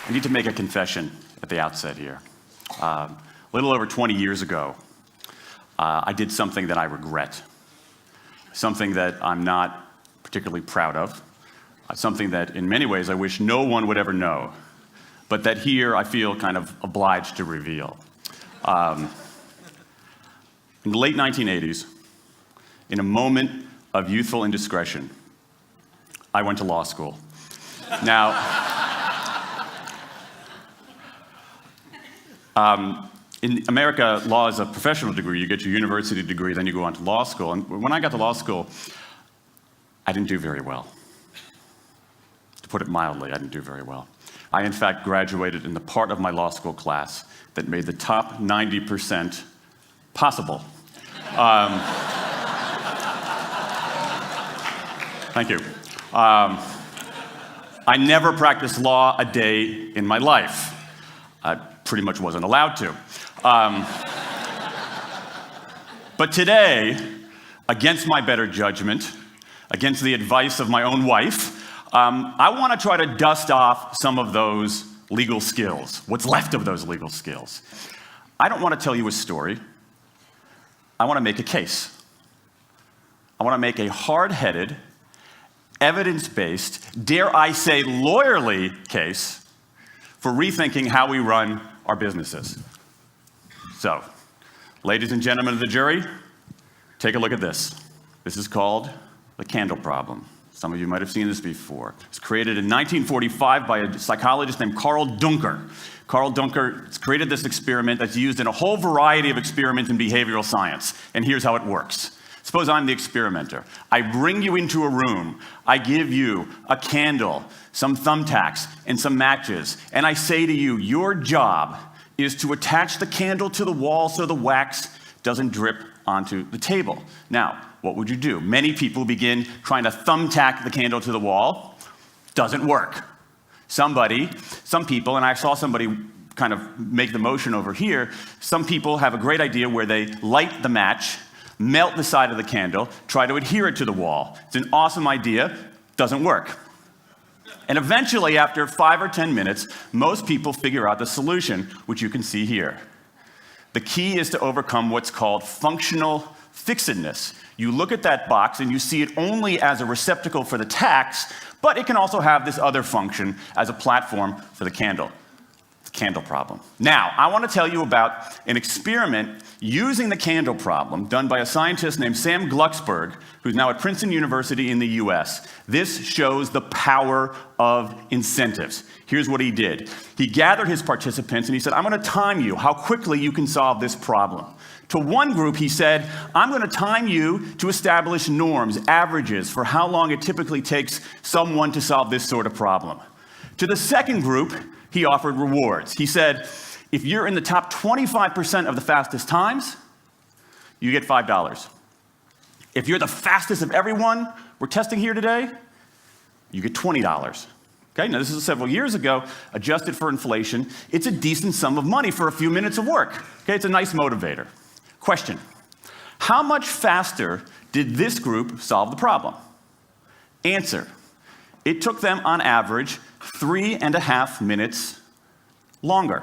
I need to make a confession at the outset here. A little over 20 years ago, I did something that I regret, something that I'm not particularly proud of, something that in many ways I wish no one would ever know, but that here I feel kind of obliged to reveal. In the late 1980s, in a moment of youthful indiscretion, I went to law school. Now, in America, law is a professional degree. You get your university degree, then you go on to law school. And when I got to law school, I didn't do very well. To put it mildly, I didn't do very well. I, in fact, graduated in the part of my law school class that made the top 90% possible. Thank you. I never practiced law a day in my life. I pretty much wasn't allowed to. But today, against my better judgment, against the advice of my own wife, I want to try to dust off some of those legal skills, what's left of those legal skills. I don't want to tell you a story. I want to make a case. I want to make a hard-headed, evidence-based, dare I say lawyerly case for rethinking how we run our businesses. So, ladies and gentlemen of the jury, take a look at this. This is called the candle problem. Some of you might have seen this before. It was created in 1945 by a psychologist named Carl Duncker. Carl Duncker created this experiment that's used in a whole variety of experiments in behavioral science. And here's how it works. Suppose I'm the experimenter. I bring you into a room. I give you a candle, some thumbtacks, and some matches. And I say to you, your job is to attach the candle to the wall so the wax doesn't drip onto the table. Now, what would you do? Many people begin trying to thumbtack the candle to the wall. Doesn't work. Some people, and I saw somebody kind of make the motion over here, some people have a great idea where they light the match, melt the side of the candle, try to adhere it to the wall. It's an awesome idea, doesn't work. And eventually, after 5 or 10 minutes, most people figure out the solution, which you can see here. The key is to overcome what's called functional fixedness. You look at that box and you see it only as a receptacle for the tacks, but it can also have this other function as a platform for the candle. The candle problem. Now, I want to tell you about an experiment using the candle problem done by a scientist named Sam Glucksberg, who's now at Princeton University in the US. This shows the power of incentives. Here's what he did. He gathered his participants and he said, I'm going to time you how quickly you can solve this problem. To one group, he said, I'm going to time you to establish norms, averages, for how long it typically takes someone to solve this sort of problem. To the second group, he offered rewards. He said, if you're in the top 25% of the fastest times, you get $5. If you're the fastest of everyone we're testing here today, you get $20. Okay, now this is several years ago, adjusted for inflation. It's a decent sum of money for a few minutes of work. Okay, it's a nice motivator. Question, how much faster did this group solve the problem? Answer, it took them on average 3.5 minutes longer.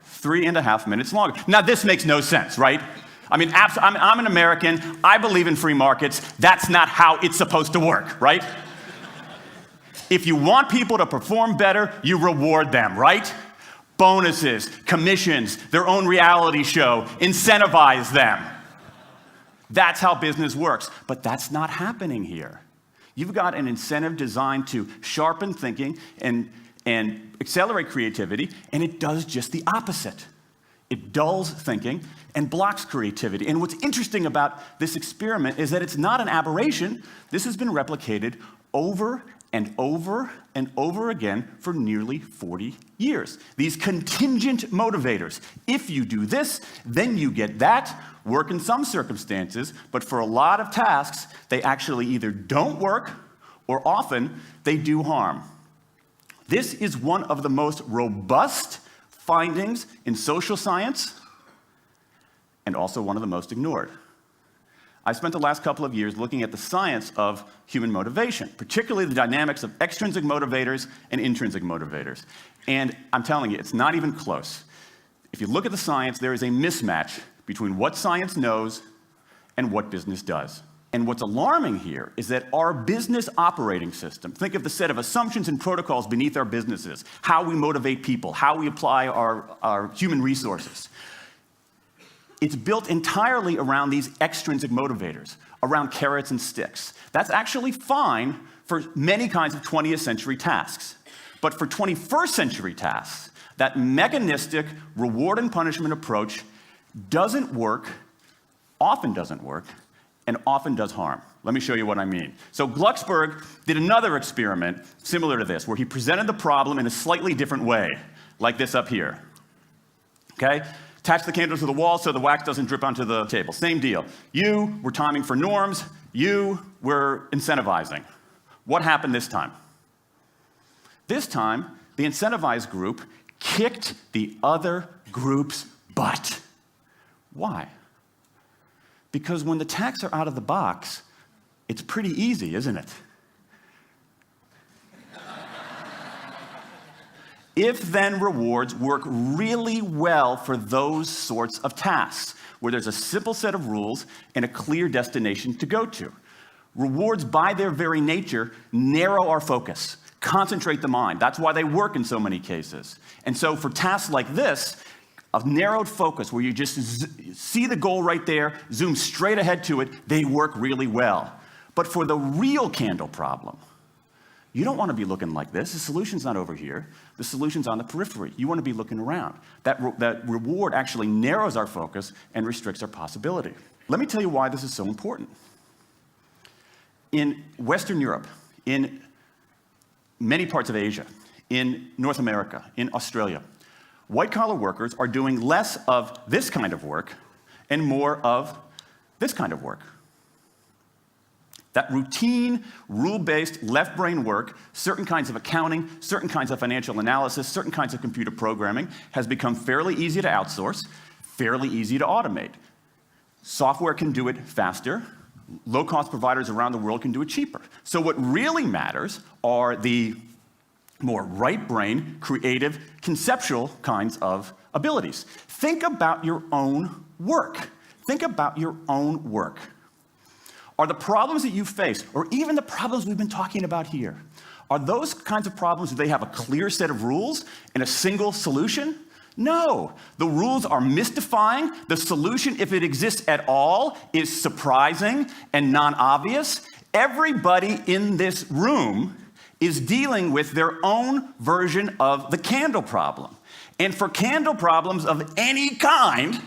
3.5 minutes longer. Now this makes no sense, right? I mean, I'm an American, I believe in free markets, that's not how it's supposed to work, right? If you want people to perform better, you reward them, right? Bonuses, commissions, their own reality show, incentivize them. That's how business works, but that's not happening here. You've got an incentive designed to sharpen thinking and accelerate creativity, and it does just the opposite. It dulls thinking and blocks creativity. And what's interesting about this experiment is that it's not an aberration. This has been replicated over and over and over again for nearly 40 years. These contingent motivators. If you do this, then you get that. Work in some circumstances, but for a lot of tasks, they actually either don't work or often they do harm. This is one of the most robust findings in social science and also one of the most ignored. I spent the last couple of years looking at the science of human motivation, particularly the dynamics of extrinsic motivators and intrinsic motivators. And I'm telling you, it's not even close. If you look at the science, there is a mismatch between what science knows and what business does. And what's alarming here is that our business operating system, think of the set of assumptions and protocols beneath our businesses, how we motivate people, how we apply our human resources. It's built entirely around these extrinsic motivators, around carrots and sticks. That's actually fine for many kinds of 20th century tasks. But for 21st century tasks, that mechanistic reward and punishment approach doesn't work, often doesn't work, and often does harm. Let me show you what I mean. So Glucksberg did another experiment similar to this, where he presented the problem in a slightly different way, like this up here. Okay? Attach the candle to the wall so the wax doesn't drip onto the table. Same deal. You were timing for norms. You were incentivizing. What happened this time? This time, the incentivized group kicked the other group's butt. Why? Because when the tasks are out of the box, it's pretty easy, isn't it? If-then rewards work really well for those sorts of tasks, where there's a simple set of rules and a clear destination to go to. Rewards, by their very nature, narrow our focus, concentrate the mind. That's why they work in so many cases. And so for tasks like this, a narrowed focus where you just see the goal right there, zoom straight ahead to it, they work really well. But for the real candle problem, you don't want to be looking like this. The solution's not over here. The solution's on the periphery. You want to be looking around. That reward actually narrows our focus and restricts our possibility. Let me tell you why this is so important. In Western Europe, in many parts of Asia, in North America, in Australia, white-collar workers are doing less of this kind of work and more of this kind of work. That routine, rule-based, left-brain work, certain kinds of accounting, certain kinds of financial analysis, certain kinds of computer programming, has become fairly easy to outsource, fairly easy to automate. Software can do it faster. Low-cost providers around the world can do it cheaper. So what really matters are the more right-brain, creative, conceptual kinds of abilities. Think about your own work. Think about your own work. Are the problems that you face, or even the problems we've been talking about here, are those kinds of problems where they have a clear set of rules and a single solution? No. The rules are mystifying. The solution, if it exists at all, is surprising and non-obvious. Everybody in this room is dealing with their own version of the candle problem. And for candle problems of any kind,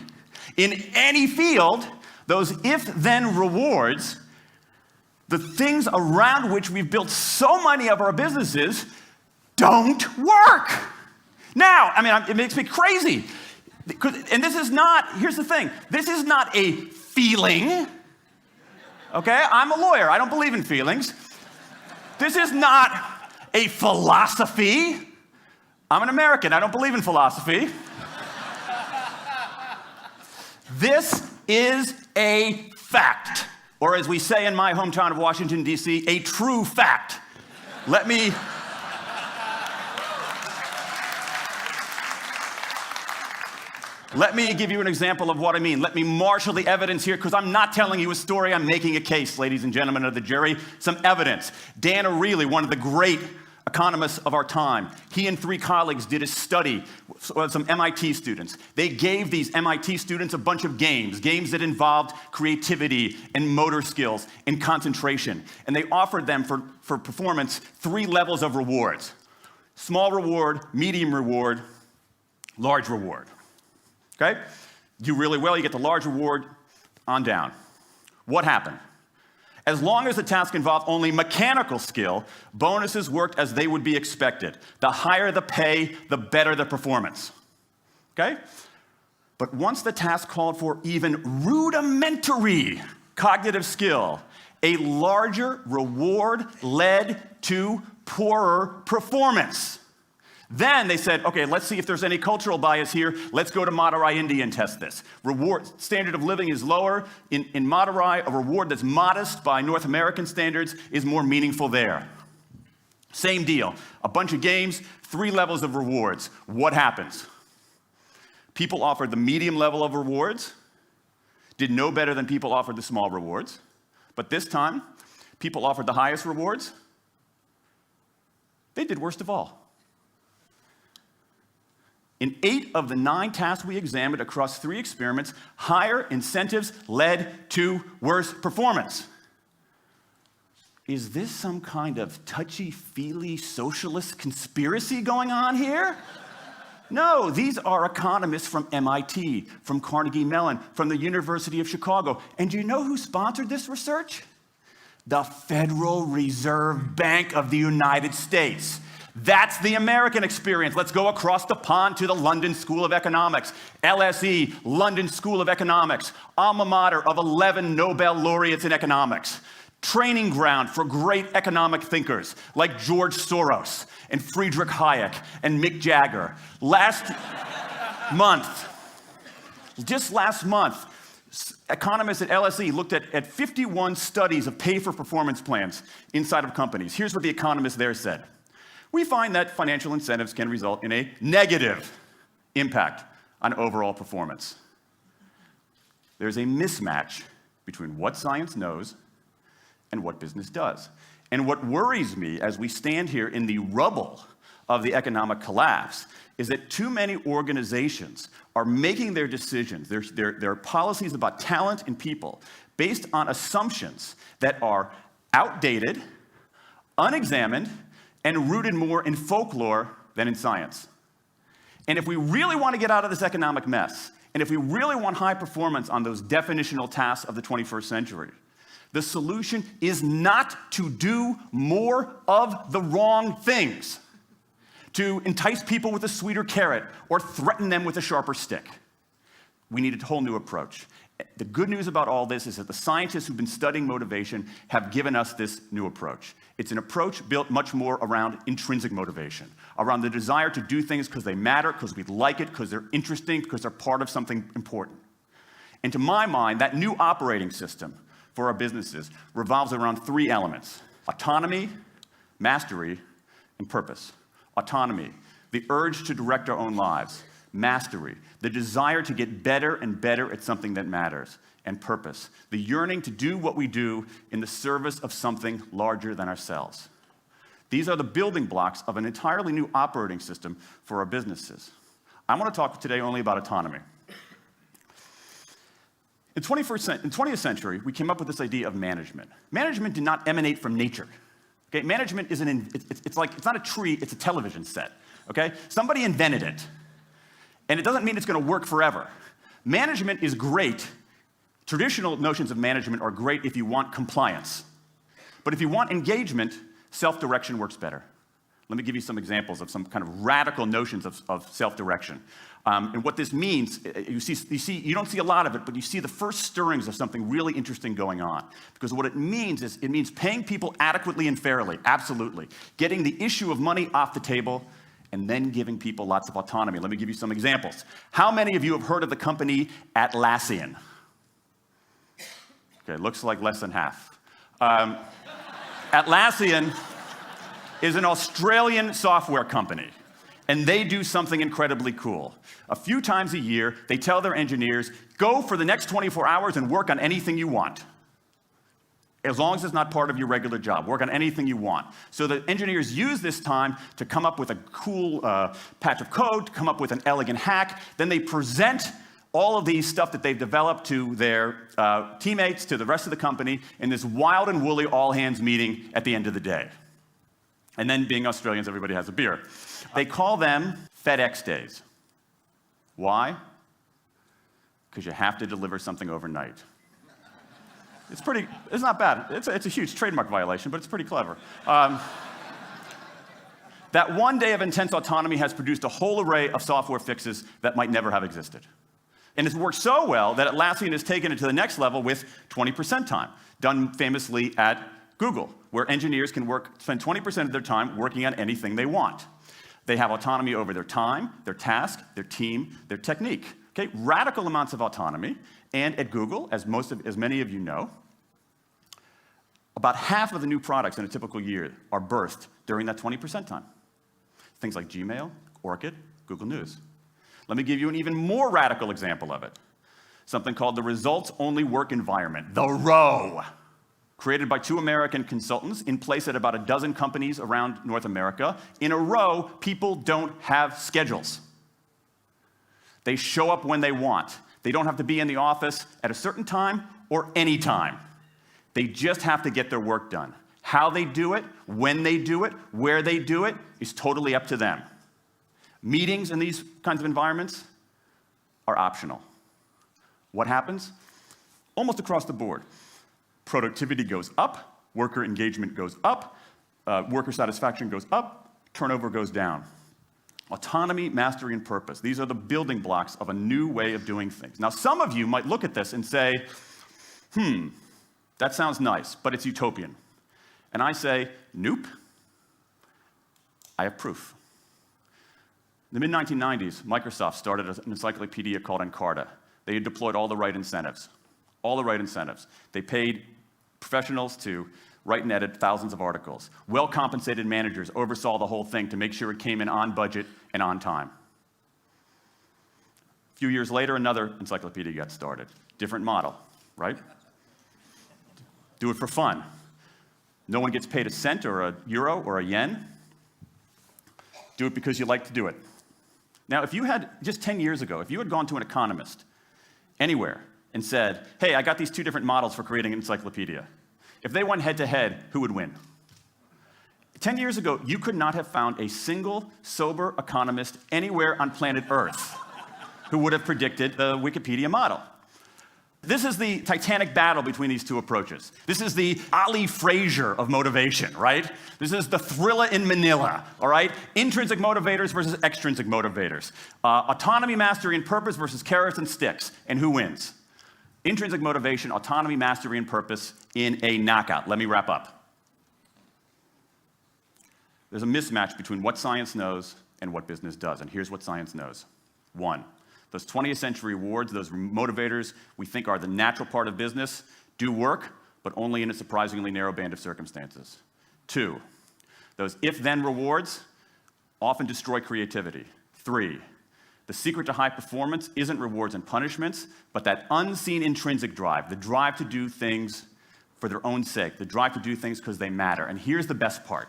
in any field, those if-then rewards, the things around which we've built so many of our businesses, don't work. Now, I mean, it makes me crazy. And this is not, here's the thing, this is not a feeling. Okay, I'm a lawyer, I don't believe in feelings. This is not a philosophy. I'm an American, I don't believe in philosophy. This is a fact, or as we say in my hometown of Washington, D.C., a true fact. Let me give you an example of what I mean. Let me marshal the evidence here, because I'm not telling you a story, I'm making a case, ladies and gentlemen of the jury. Some evidence. Dan Ariely, one of the great economists of our time, he and 3 colleagues did a study with some MIT students. They gave these MIT students a bunch of games that involved creativity and motor skills and concentration. And they offered them for performance 3 levels of rewards. Small reward, medium reward, large reward. Okay? Do really well, you get the large reward, on down. What happened? As long as the task involved only mechanical skill, bonuses worked as they would be expected. The higher the pay, the better the performance. Okay? But once the task called for even rudimentary cognitive skill, a larger reward led to poorer performance. Then they said, okay, let's see if there's any cultural bias here. Let's go to Madurai, India and test this. Standard of living is lower. In Madurai, a reward that's modest by North American standards is more meaningful there. Same deal. A bunch of games, 3 levels of rewards. What happens? People offered the medium level of rewards, did no better than people offered the small rewards. But this time, people offered the highest rewards. They did worst of all. In 8 of the 9 tasks we examined across 3 experiments, higher incentives led to worse performance. Is this some kind of touchy-feely socialist conspiracy going on here? No, these are economists from MIT, from Carnegie Mellon, from the University of Chicago. And do you know who sponsored this research? The Federal Reserve Bank of the United States. That's the American experience. Let's go across the pond to the London School of Economics. LSE, London School of Economics, alma mater of 11 Nobel laureates in economics. Training ground for great economic thinkers like George Soros and Friedrich Hayek and Mick Jagger. Just last month, economists at LSE looked at 51 studies of pay-for-performance plans inside of companies. Here's what the economists there said. We find that financial incentives can result in a negative impact on overall performance. There's a mismatch between what science knows and what business does. And what worries me as we stand here in the rubble of the economic collapse is that too many organizations are making their decisions, their policies about talent and people, based on assumptions that are outdated, unexamined, and rooted more in folklore than in science. And if we really want to get out of this economic mess, and if we really want high performance on those definitional tasks of the 21st century, the solution is not to do more of the wrong things, to entice people with a sweeter carrot or threaten them with a sharper stick. We need a whole new approach. The good news about all this is that the scientists who've been studying motivation have given us this new approach. It's an approach built much more around intrinsic motivation, around the desire to do things because they matter, because we like it, because they're interesting, because they're part of something important. And to my mind, that new operating system for our businesses revolves around 3 elements: autonomy, mastery, and purpose. Autonomy, the urge to direct our own lives. Mastery, the desire to get better and better at something that matters. And purpose, the yearning to do what we do in the service of something larger than ourselves. These are the building blocks of an entirely new operating system for our businesses. I want to talk today only about autonomy. In the 20th century, we came up with this idea of management. Management did not emanate from nature. Okay? Management is it's not a tree, it's a television set. Okay? Somebody invented it. And it doesn't mean it's going to work forever. Management is great. Traditional notions of management are great if you want compliance. But if you want engagement, self-direction works better. Let me give you some examples of some kind of radical notions of self-direction. And what this means, you don't see a lot of it, but you see the first stirrings of something really interesting going on. Because what it means is, it means paying people adequately and fairly, absolutely. Getting the issue of money off the table, and then giving people lots of autonomy. Let me give you some examples. How many of you have heard of the company Atlassian? Okay, looks like less than half. Atlassian is an Australian software company, and they do something incredibly cool. A few times a year, they tell their engineers, go for the next 24 hours and work on anything you want. As long as it's not part of your regular job, work on anything you want. So the engineers use this time to come up with a cool patch of code, to come up with an elegant hack. Then they present all of these stuff that they've developed to their teammates, to the rest of the company, in this wild and woolly all-hands meeting at the end of the day. And then, being Australians, everybody has a beer. They call them FedEx days. Why? Because you have to deliver something overnight. It's not bad. It's a huge trademark violation, but it's pretty clever. That one day of intense autonomy has produced a whole array of software fixes that might never have existed. And it's worked so well that Atlassian has taken it to the next level with 20% time, done famously at Google, where engineers can spend 20% of their time working on anything they want. They have autonomy over their time, their task, their team, their technique. Okay, radical amounts of autonomy. And at Google, as many of you know, about half of the new products in a typical year are birthed during that 20% time. Things like Gmail, Orchid, Google News. Let me give you an even more radical example of it. Something called the results-only work environment, the ROW, created by 2 American consultants in place at about a dozen companies around North America. In a row, people don't have schedules. They show up when they want. They don't have to be in the office at a certain time or any time. They just have to get their work done. How they do it, when they do it, where they do it, is totally up to them. Meetings in these kinds of environments are optional. What happens? Almost across the board. Productivity goes up, worker engagement goes up, worker satisfaction goes up, turnover goes down. Autonomy, mastery, and purpose. These are the building blocks of a new way of doing things. Now, some of you might look at this and say, that sounds nice, but it's utopian. And I say, nope. I have proof. In the mid-1990s, Microsoft started an encyclopedia called Encarta. They had deployed all the right incentives. All the right incentives. They paid professionals to write and edit thousands of articles. Well-compensated managers oversaw the whole thing to make sure it came in on budget and on time. A few years later, another encyclopedia got started. Different model, right? Do it for fun. No one gets paid a cent or a euro or a yen. Do it because you like to do it. Now, if you had, just 10 years ago, if you had gone to an economist anywhere and said, hey, I got these 2 different models for creating an encyclopedia. If they went head-to-head, who would win? 10 years ago, you could not have found a single sober economist anywhere on planet Earth who would have predicted the Wikipedia model. This is the titanic battle between these 2 approaches. This is the Ali Frazier of motivation, right? This is the thriller in Manila, all right? Intrinsic motivators versus extrinsic motivators. Autonomy, mastery, and purpose versus carrots and sticks. And who wins? Intrinsic motivation, autonomy, mastery, and purpose in a knockout. Let me wrap up. There's a mismatch between what science knows and what business does. And here's what science knows. 1, those 20th century rewards, those motivators we think are the natural part of business, do work, but only in a surprisingly narrow band of circumstances. 2, those if-then rewards often destroy creativity. 3, the secret to high performance isn't rewards and punishments, but that unseen intrinsic drive, the drive to do things for their own sake, the drive to do things because they matter. And here's the best part.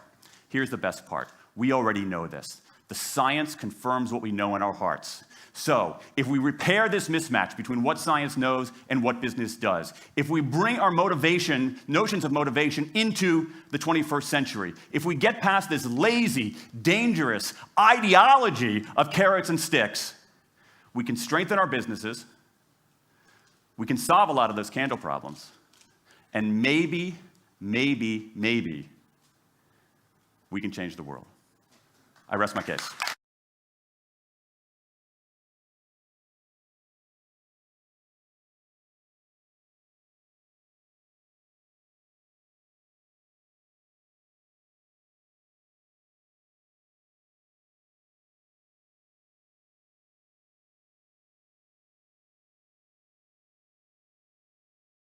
Here's the best part. We already know this. The science confirms what we know in our hearts. So, if we repair this mismatch between what science knows and what business does, if we bring our motivation, notions of motivation into the 21st century, if we get past this lazy, dangerous ideology of carrots and sticks, we can strengthen our businesses, we can solve a lot of those candle problems, and maybe, we can change the world. I rest my case.